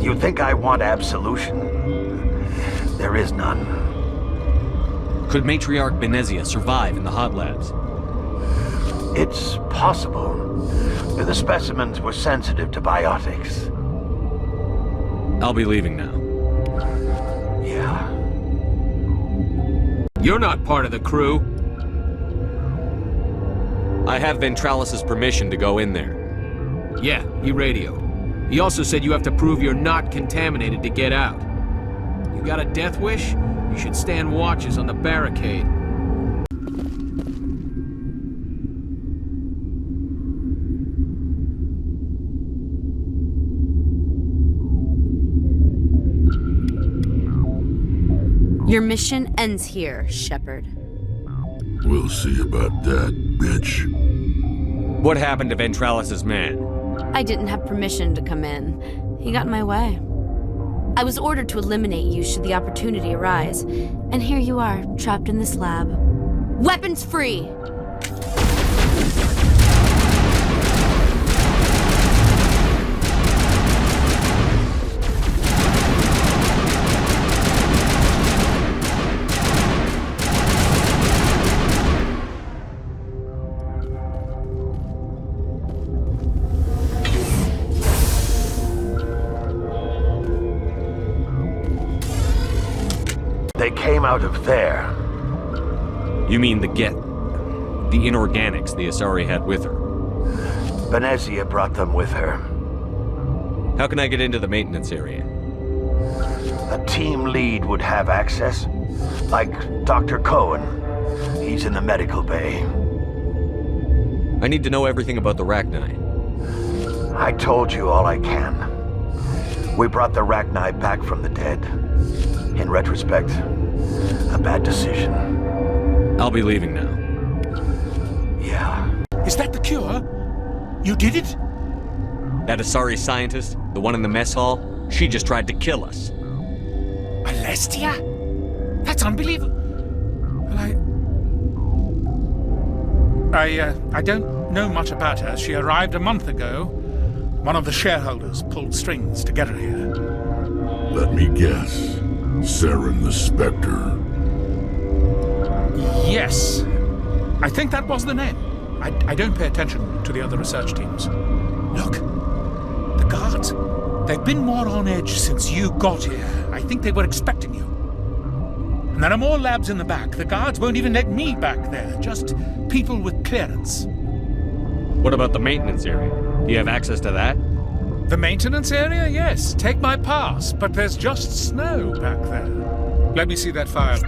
You think I want absolution? There is none. Could Matriarch Benezia survive in the hot labs? It's possible. The specimens were sensitive to biotics. I'll be leaving now. Yeah. You're not part of the crew. I have Ventralis' permission to go in there. Yeah, he radioed. He also said you have to prove you're not contaminated to get out. You got a death wish? You should stand watches on the barricade. Your mission ends here, Shepard. We'll see about that, bitch. What happened to Ventralis' man? I didn't have permission to come in. He got in my way. I was ordered to eliminate you should the opportunity arise. And here you are, trapped in this lab. Weapons free! They came out of there. You mean the inorganics the Asari had with her? Benezia brought them with her. How can I get into the maintenance area? A team lead would have access. Like Dr. Cohen. He's in the medical bay. I need to know everything about the Rachni. I told you all I can. We brought the Rachni back from the dead. In retrospect, a bad decision. I'll be leaving now. Yeah. Is that the cure? You did it? That Asari scientist, the one in the mess hall, she just tried to kill us. Alestia? That's unbelievable. Well, I don't know much about her. She arrived a month ago. One of the shareholders pulled strings to get her here. Let me guess. Saren the Spectre. Yes. I think that was the name. I don't pay attention to the other research teams. Look, the guards. They've been more on edge since you got here. I think they were expecting you. And there are more labs in the back. The guards won't even let me back there. Just people with clearance. What about the maintenance area? Do you have access to that? The maintenance area? Yes. Take my pass. But there's just snow back there. Let me see that file.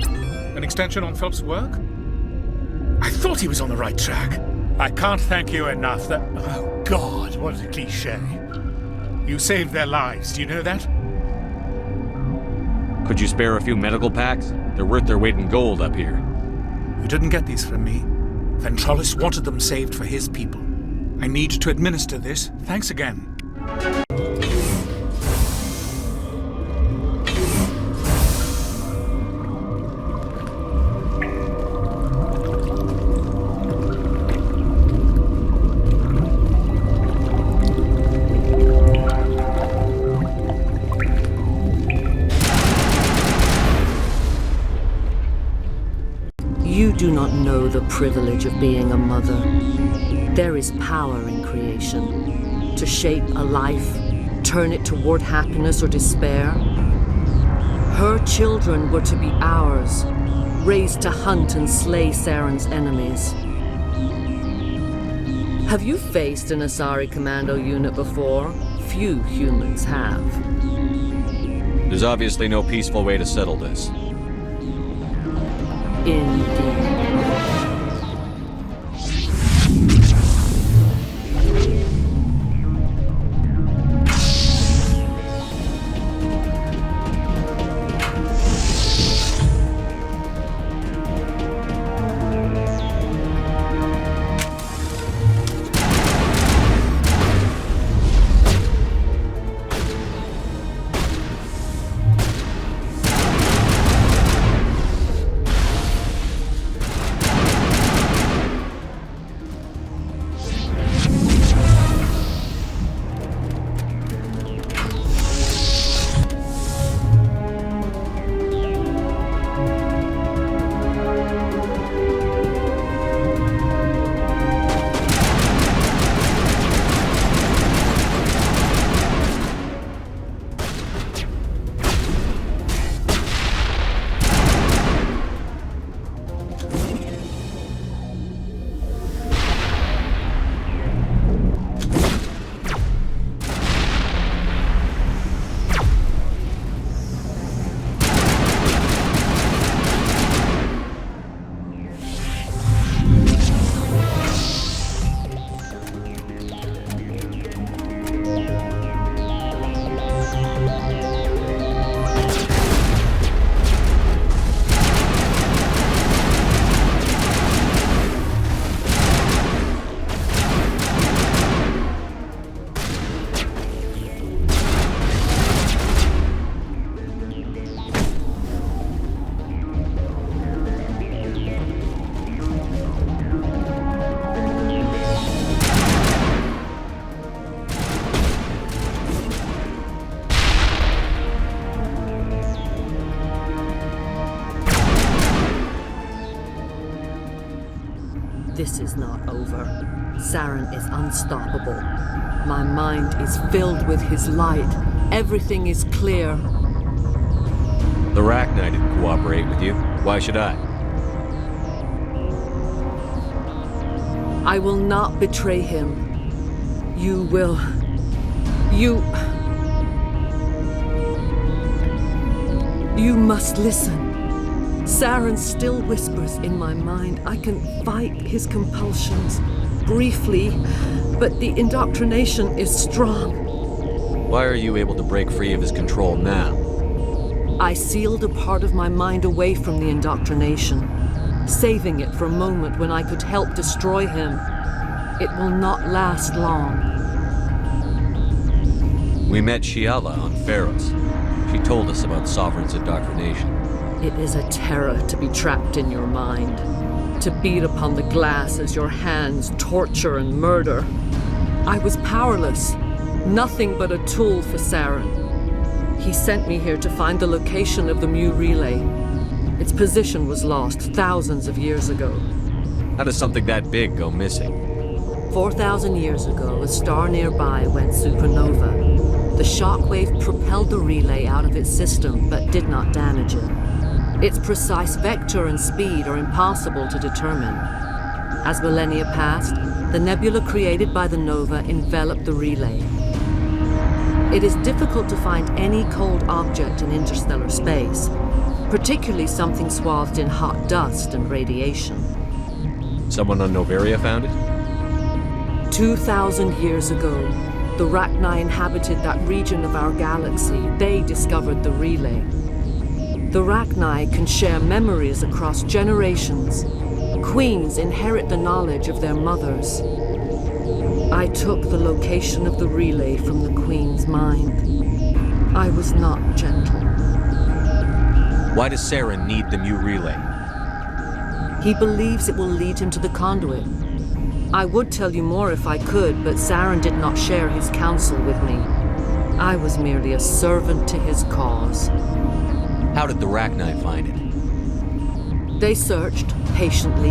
An extension on Phelps' work? I thought he was on the right track. I can't thank you enough that... Oh, God, what a cliché. You saved their lives. Do you know that? Could you spare a few medical packs? They're worth their weight in gold up here. You didn't get these from me. Ventrolis wanted them saved for his people. I need to administer this. Thanks again. You do not know the privilege of being a mother. There is power in creation. To shape a life, turn it toward happiness or despair. Her children were to be ours, raised to hunt and slay Saren's enemies. Have you faced an Asari commando unit before? Few humans have. There's obviously no peaceful way to settle this. Indeed. This is not over. Saren is unstoppable. My mind is filled with his light. Everything is clear. The Rachni didn't cooperate with you. Why should I? I will not betray him. You will. You must listen. Saren still whispers in my mind. I can fight his compulsions, briefly, but the indoctrination is strong. Why are you able to break free of his control now? I sealed a part of my mind away from the indoctrination, saving it for a moment when I could help destroy him. It will not last long. We met Shiala on Pharos. She told us about Sovereign's indoctrination. It is a terror to be trapped in your mind, to beat upon the glass as your hands torture and murder. I was powerless, nothing but a tool for Saren. He sent me here to find the location of the Mu relay. Its position was lost thousands of years ago. How does something that big go missing? 4,000 years ago, a star nearby went supernova. The shockwave propelled the relay out of its system, but did not damage it. Its precise vector and speed are impossible to determine. As millennia passed, the nebula created by the nova enveloped the relay. It is difficult to find any cold object in interstellar space, particularly something swathed in hot dust and radiation. Someone on Noveria found it? 2,000 years ago, the Rachni inhabited that region of our galaxy. They discovered the relay. The Rachni can share memories across generations. Queens inherit the knowledge of their mothers. I took the location of the relay from the Queen's mind. I was not gentle. Why does Saren need the new relay? He believes it will lead him to the conduit. I would tell you more if I could, but Saren did not share his counsel with me. I was merely a servant to his cause. How did the Rachni find it? They searched, patiently.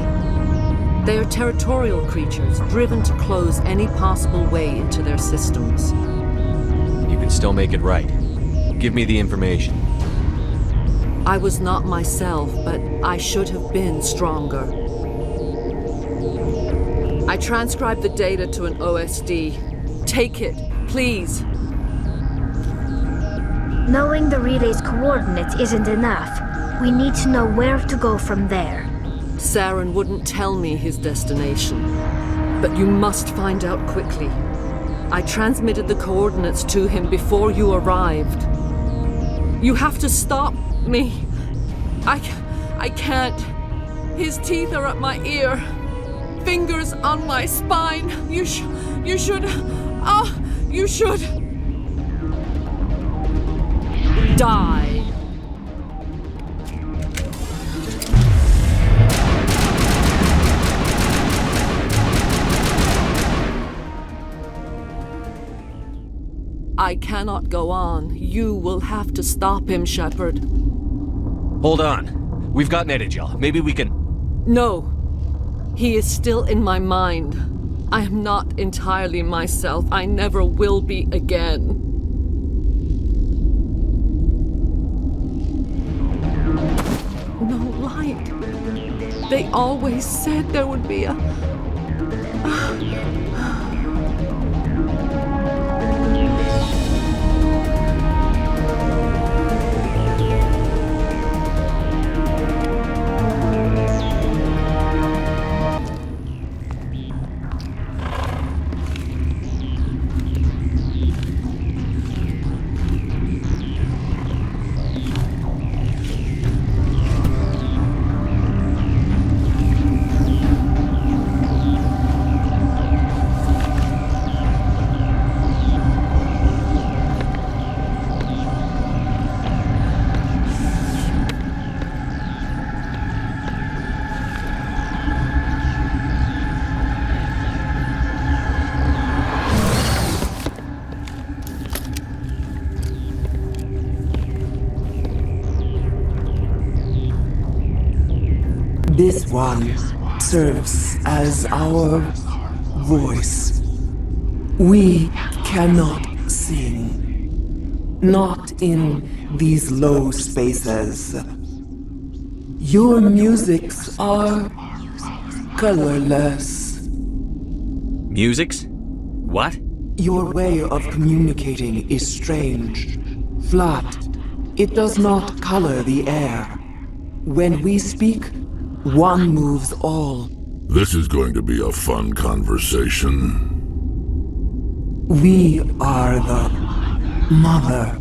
They are territorial creatures, driven to close any possible way into their systems. You can still make it right. Give me the information. I was not myself, but I should have been stronger. I transcribed the data to an OSD. Take it, please. Knowing the relay's coordinates isn't enough. We need to know where to go from there. Saren wouldn't tell me his destination. But you must find out quickly. I transmitted the coordinates to him before you arrived. You have to stop me. I can't. His teeth are up my ear. Fingers on my spine. You should. You should. Die. I cannot go on. You will have to stop him, Shepard. Hold on. We've got Netigel. Maybe we can... No. He is still in my mind. I am not entirely myself. I never will be again. No light. They always said there would be a... This one serves as our voice. We cannot sing. Not in these low spaces. Your musics are colorless. Musics? What? Your way of communicating is strange. Flat. It does not color the air. When we speak, one moves all. This is going to be a fun conversation. We are the mother.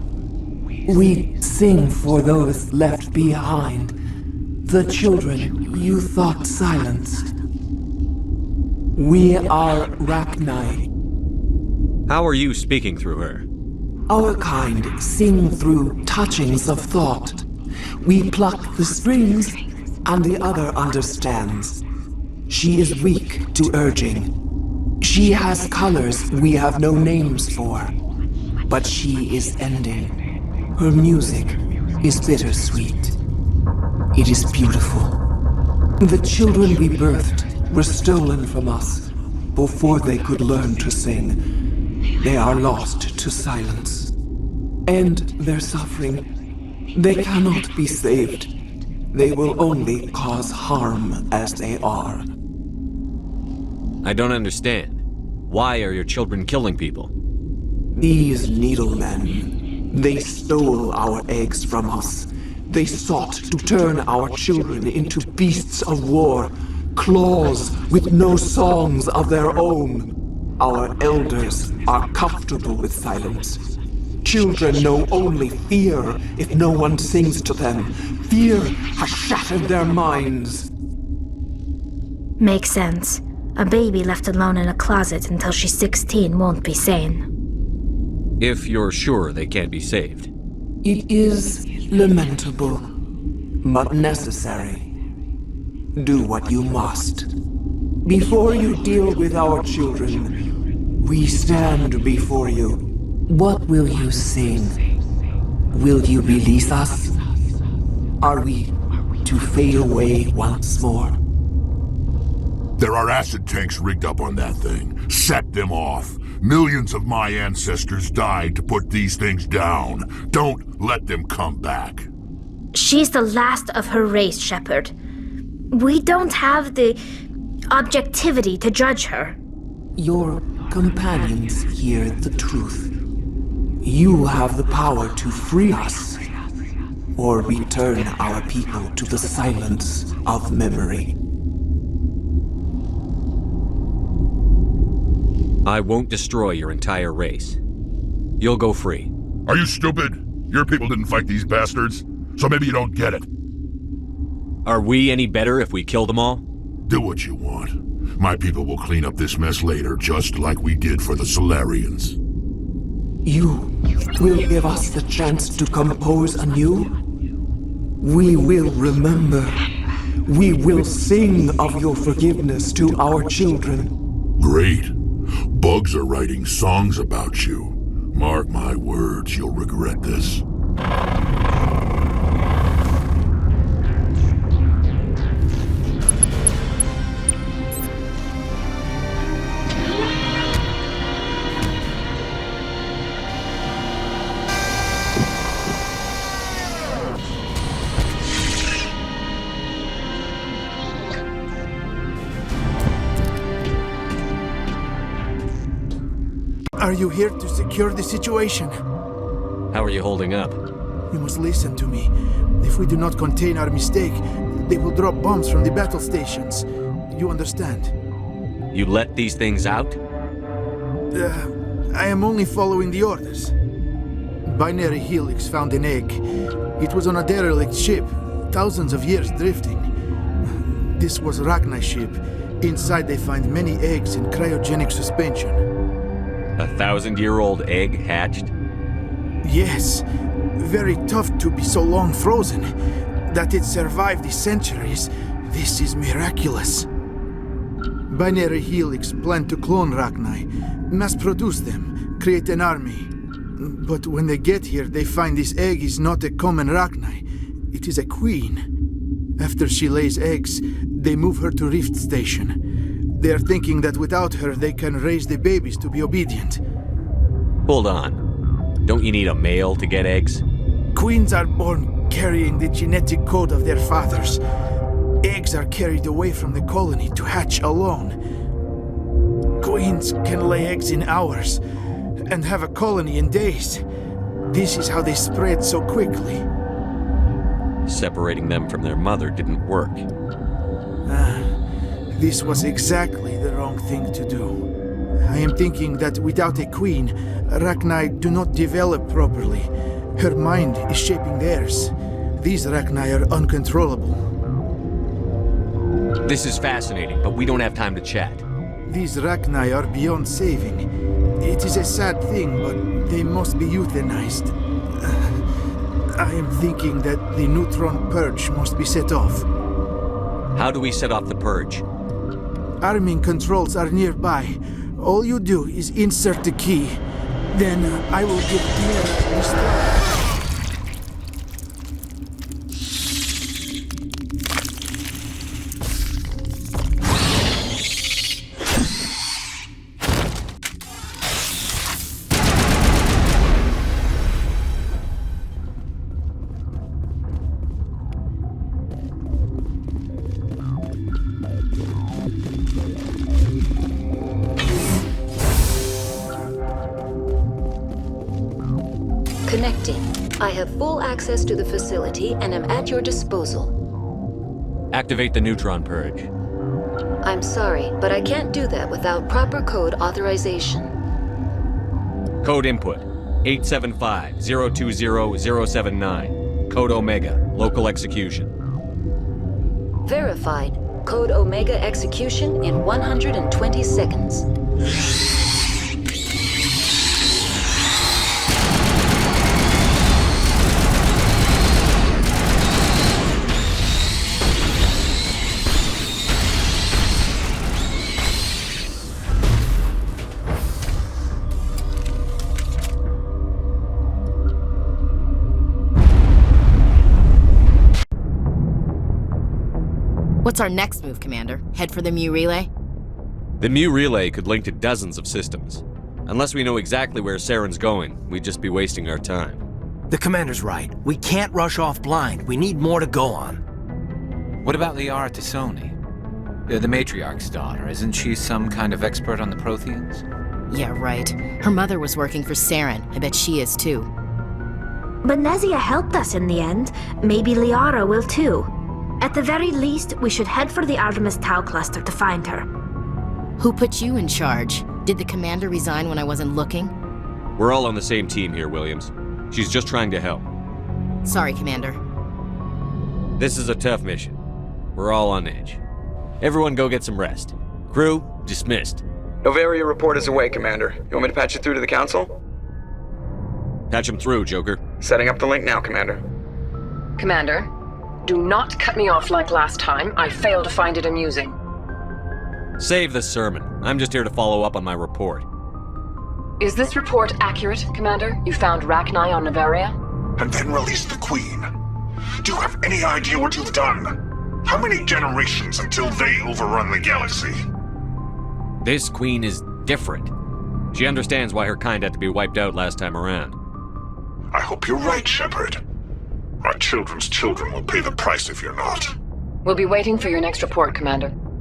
We sing for those left behind. The children you thought silenced. We are Rachni. How are you speaking through her? Our kind sing through touchings of thought. We pluck the strings, and the other understands. She is weak to urging. She has colors we have no names for. But she is ending. Her music is bittersweet. It is beautiful. The children we birthed were stolen from us before they could learn to sing. They are lost to silence. And their suffering, they cannot be saved. They will only cause harm as they are. I don't understand. Why are your children killing people? These needlemen, they stole our eggs from us. They sought to turn our children into beasts of war, claws with no songs of their own. Our elders are comfortable with silence. children know only fear if no one sings to them. Fear has shattered their minds. Makes sense. A baby left alone in a closet until she's 16 won't be sane. If you're sure they can't be saved. It is lamentable, but necessary. Do what you must. Before you deal with our children, we stand before you. What will you sing? Will you release us? Are we to fade away once more? There are acid tanks rigged up on that thing. Set them off. Millions of my ancestors died to put these things down. Don't let them come back. She's the last of her race, Shepard. We don't have the objectivity to judge her. Your companions hear the truth. You have the power to free us, or return our people to the silence of memory. I won't destroy your entire race. You'll go free. Are you stupid? Your people didn't fight these bastards, so maybe you don't get it. Are we any better if we kill them all? Do what you want. My people will clean up this mess later, just like we did for the Solarians. You will give us the chance to compose anew? We will remember. We will sing of your forgiveness to our children. Great. Bugs are writing songs about you. Mark my words, you'll regret this. Are you here to secure the situation? How are you holding up? You must listen to me. If we do not contain our mistake, they will drop bombs from the battle stations. You understand? You let these things out? I am only following the orders. Binary Helix found an egg. It was on a derelict ship, thousands of years drifting. This was Rachni's ship. Inside they find many eggs in cryogenic suspension. A 1,000-year-old egg hatched? Yes. Very tough to be so long frozen. That it survived the centuries, this is miraculous. Binary Helix planned to clone Rachni, mass-produce them, create an army. But when they get here, they find this egg is not a common Rachni. It is a queen. After she lays eggs, they move her to Rift Station. They are thinking that without her, they can raise the babies to be obedient. Hold on. Don't you need a male to get eggs? Queens are born carrying the genetic code of their fathers. Eggs are carried away from the colony to hatch alone. Queens can lay eggs in hours and have a colony in days. This is how they spread so quickly. Separating them from their mother didn't work. This was exactly the wrong thing to do. I am thinking that without a queen, Rachni do not develop properly. Her mind is shaping theirs. These Rachni are uncontrollable. This is fascinating, but we don't have time to chat. These Rachni are beyond saving. It is a sad thing, but they must be euthanized. I am thinking that the neutron purge must be set off. How do we set off the purge? Arming controls are nearby. All you do is insert the key. Then I will give Pierre the start. Connecting. I have full access to the facility and am at your disposal. Activate the neutron purge. I'm sorry, but I can't do that without proper code authorization. Code input. 875-020-079. Code Omega. Local execution. Verified. Code Omega execution in 120 seconds. What's our next move, Commander? Head for the Mu relay? The Mu relay could link to dozens of systems. Unless we know exactly where Saren's going, we'd just be wasting our time. The Commander's right. We can't rush off blind. We need more to go on. What about Liara Tassoni? The Matriarch's daughter. Isn't she some kind of expert on the Protheans? Yeah, right. Her mother was working for Saren. I bet she is too. Benezia helped us in the end. Maybe Liara will too. At the very least, we should head for the Artemis Tau cluster to find her. Who put you in charge? Did the Commander resign when I wasn't looking? We're all on the same team here, Williams. She's just trying to help. Sorry, Commander. This is a tough mission. We're all on edge. Everyone go get some rest. Crew, dismissed. Novaria report is away, Commander. You want me to patch it through to the Council? Patch him through, Joker. Setting up the link now, Commander. Commander, do not cut me off like last time. I fail to find it amusing. Save the sermon. I'm just here to follow up on my report. Is this report accurate, Commander? You found Rachni on Novaria? And then released the Queen. Do you have any idea what you've done? How many generations until they overrun the galaxy? This Queen is different. She understands why her kind had to be wiped out last time around. I hope you're right, Shepard. Our children's children will pay the price if you're not. We'll be waiting for your next report, Commander.